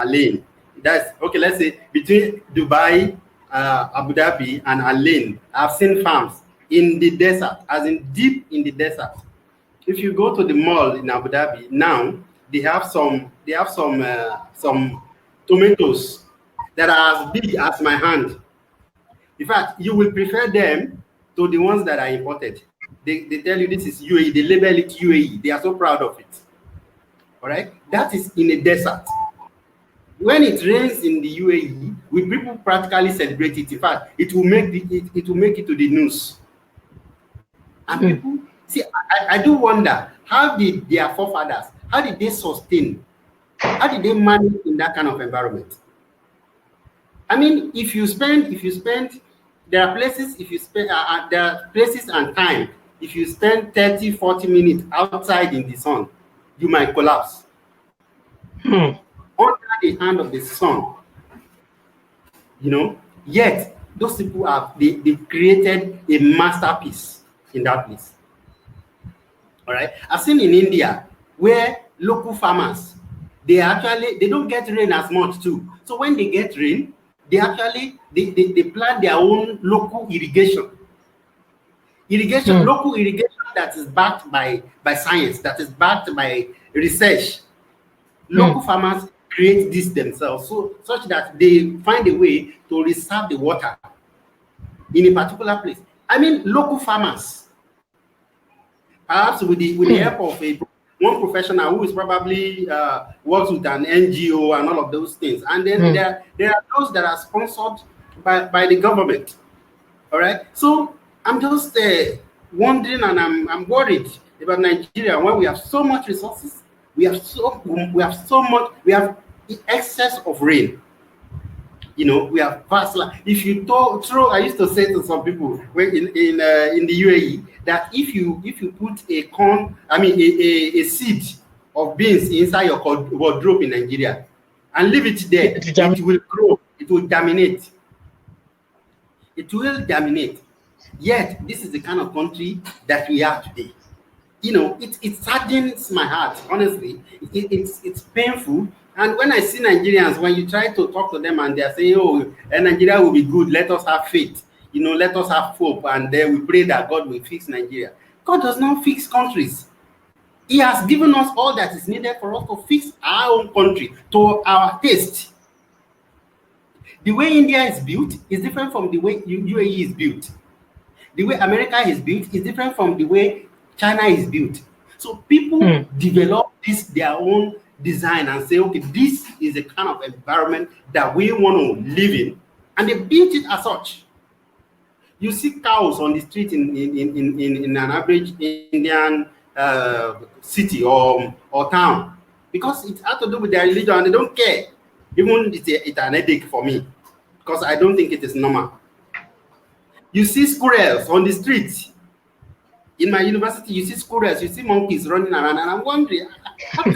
Al Ain. That's okay. Let's say between Dubai, Abu Dhabi, and Al Ain, I've seen farms in the desert, as in deep in the desert. If you go to the mall in Abu Dhabi now, they have some tomatoes that are as big as my hand. In fact, you will prefer them to the ones that are imported. They tell you this is UAE. They label it UAE. They are so proud of it. All right, that is in a desert. When it rains in the UAE, we people practically celebrate it. In fact, it will make it to the news. And people see, I do wonder, how did their forefathers, how did they sustain, how did they manage in that kind of environment? I mean, if you spend, there are places, if you spend, there are places and time, if you spend 30, 40 minutes outside in the sun, you might collapse. Under the hand of the sun, you know, yet those people they've created a masterpiece in that place. All right, I've seen in India where local farmers, they don't get rain as much too. So when they get rain, they plant their own local irrigation. Local irrigation that is backed by science, that is backed by research. Local farmers create this themselves, such that they find a way to reserve the water in a particular place. I mean, local farmers, perhaps with the help of one professional who is probably works with an NGO and all of those things. And then there are those that are sponsored by the government. All right. So I'm just wondering, and I'm worried about Nigeria, when we have so much resources, we have excess of rain. You know, we have vast land. If you throw, I used to say to some people in the UAE that if you put a seed of beans inside your wardrobe in Nigeria and leave it there, it will grow, it will germinate. It will germinate. Yet this is the kind of country that we are today. You know, it saddens my heart, honestly. It's painful. And when I see Nigerians, when you try to talk to them and they're saying, oh, Nigeria will be good, let us have faith, you know, let us have hope, and then we pray that God will fix Nigeria. God does not fix countries. He has given us all that is needed for us to fix our own country to our taste. The way India is built is different from the way UAE is built. The way America is built is different from the way China is built. So people develop their own design and say, okay, this is the kind of environment that we want to live in, and they built it as such. You see cows on the street in an average Indian city or town, because it has to do with their religion and they don't care. Even it's an headache for me, because I don't think it is normal. You see squirrels on the street. In my university, you see squirrels, you see monkeys running around, and I'm wondering, and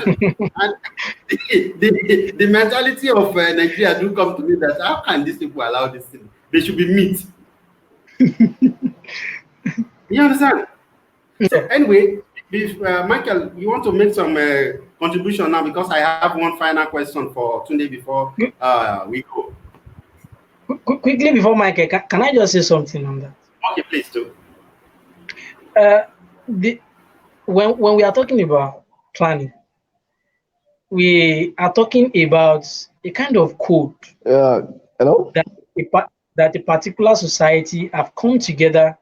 the mentality of Nigeria do come to me that how can these people allow this thing? They should be meat. You understand? So anyway, if Michael, you want to make some contribution now, because I have one final question for Tunde before we go. Quickly before Michael, can I just say something on that? Okay, please do. When we are talking about planning, we are talking about a kind of code hello? that a particular society have come together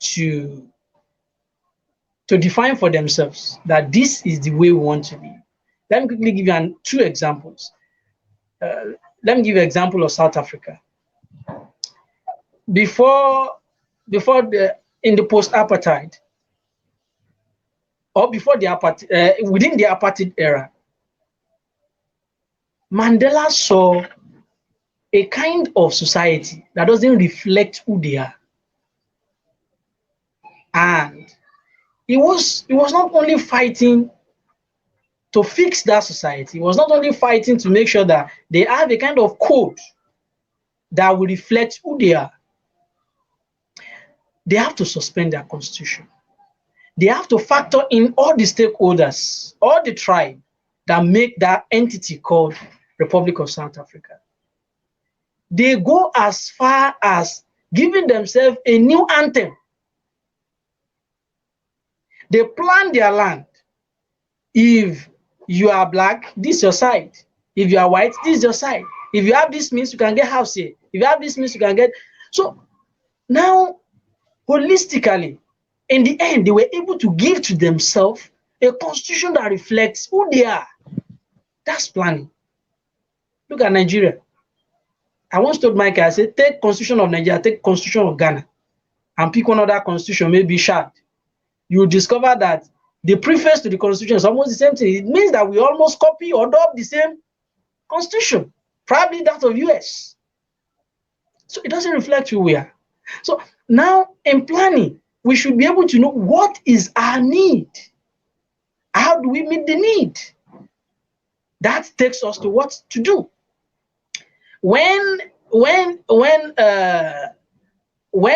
to define for themselves that this is the way we want to be. Let me quickly give you two examples. Let me give you an example of South Africa. In the post-apartheid, or before the apartheid, within the apartheid era, Mandela saw a kind of society that doesn't reflect who they are, and he was not only fighting to fix that society, he was not only fighting to make sure that they have a kind of code that will reflect who they are. They have to suspend their constitution. They have to factor in all the stakeholders, all the tribe that make that entity called Republic of South Africa. They go as far as giving themselves a new anthem. They plan their land. If you are black, this is your side. If you are white, this is your side. If you have this means, you can get house here. If you have this means, you can get. So now, holistically, in the end, they were able to give to themselves a constitution that reflects who they are. That's planning. Look at Nigeria. I once told Mike, I said, take constitution of Nigeria, take constitution of Ghana, and pick one other constitution, maybe Chad. You will discover that the preface to the constitution is almost the same thing. It means that we almost copy or adopt the same constitution, probably that of US. So it doesn't reflect who we are. So now in planning, we should be able to know what is our need. How do we meet the need? That takes us to what to do. When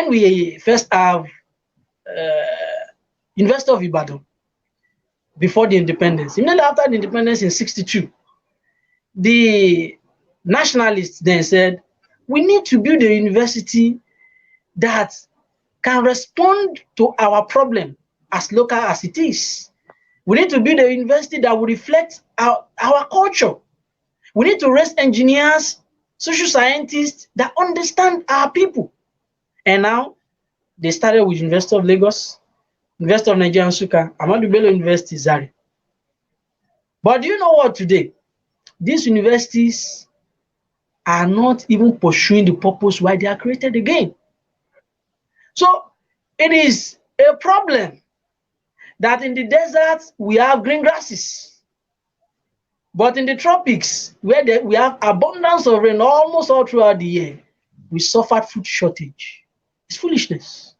we first have University of Ibadan before the independence, immediately after the independence in '62, the nationalists then said, we need to build a university that can respond to our problem as local as it is. We need to build a university that will reflect our culture. We need to raise engineers, social scientists that understand our people. And now they started with University of Lagos, University of Nigeria, Nsukka, Ahmadu Bello University, Zaria. But do you know what today? These universities are not even pursuing the purpose why they are created again. So it is a problem that in the desert we have green grasses, but in the tropics where we have abundance of rain almost all throughout the year, we suffered food shortage. It's foolishness.